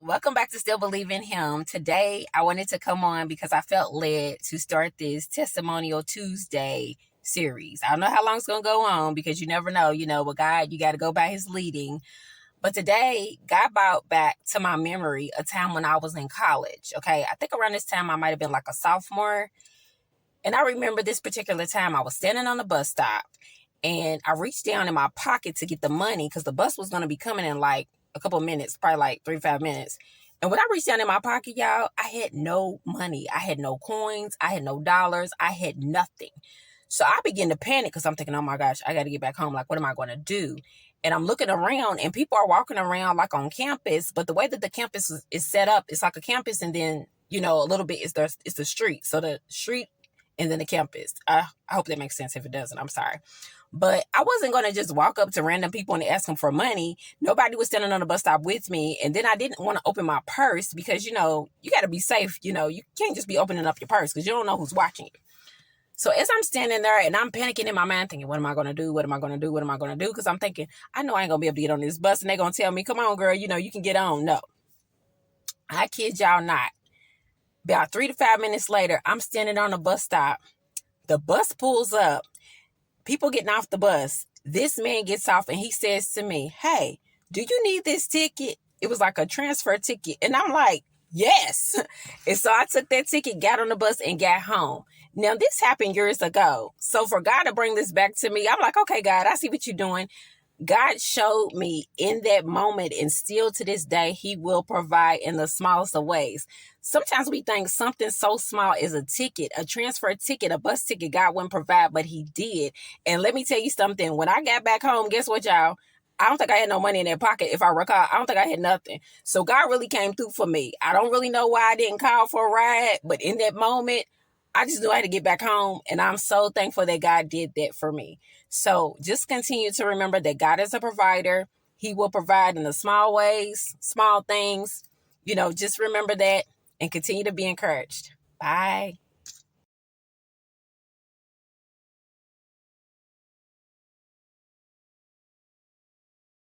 Welcome back to Still Believe in Him. Today, I wanted to come on because I felt led to start this Testimonial Tuesday series. I don't know how long it's going to go on because you never know. With God, you got to go by His leading. But today, God brought back to my memory a time when I was in college. Okay, I think around this time I might have been like a sophomore. And I remember this particular time I was standing on the bus stop and I reached down in my pocket to get the money because the bus was going to be coming in like a couple minutes, probably like 3 to 5 minutes. And when I reached down in my pocket, y'all, I had no money. I had no coins. I had no dollars. I had nothing. So I began to panic because I'm thinking, oh my gosh, I got to get back home. Like, what am I going to do? And I'm looking around and people are walking around like on campus. But the way that the campus is set up, it's like a campus and then, a little bit is the street. So the street and then the campus. I hope that makes sense. If it doesn't, I'm sorry. But I wasn't going to just walk up to random people and ask them for money. Nobody was standing on the bus stop with me. And then I didn't want to open my purse because, you got to be safe. You can't just be opening up your purse because you don't know who's watching you. So as I'm standing there and I'm panicking in my mind thinking, what am I going to do? What am I going to do? What am I going to do? Because I'm thinking, I know I ain't going to be able to get on this bus and they're going to tell me, come on, girl, you can get on. No, I kid y'all not. About 3 to 5 minutes later, I'm standing on the bus stop. The bus pulls up. People getting off the bus. This man gets off and he says to me, hey, do you need this ticket? It was like a transfer ticket. And I'm like, yes. And so I took that ticket, got on the bus and got home. Now, this happened years ago. So for God to bring this back to me, I'm like, okay, God, I see what you're doing. God showed me in that moment, and still to this day, He will provide in the smallest of ways. Sometimes we think something so small as a ticket, a transfer ticket, a bus ticket, God wouldn't provide, but He did. And let me tell you something. When I got back home, guess what, y'all? I don't think I had no money in that pocket. If I recall, I don't think I had nothing. So God really came through for me. I don't really know why I didn't call for a ride, but in that moment, I just knew I had to get back home. And I'm so thankful that God did that for me. So just continue to remember that God is a provider. He will provide in the small ways, small things. Just remember that and continue to be encouraged. Bye.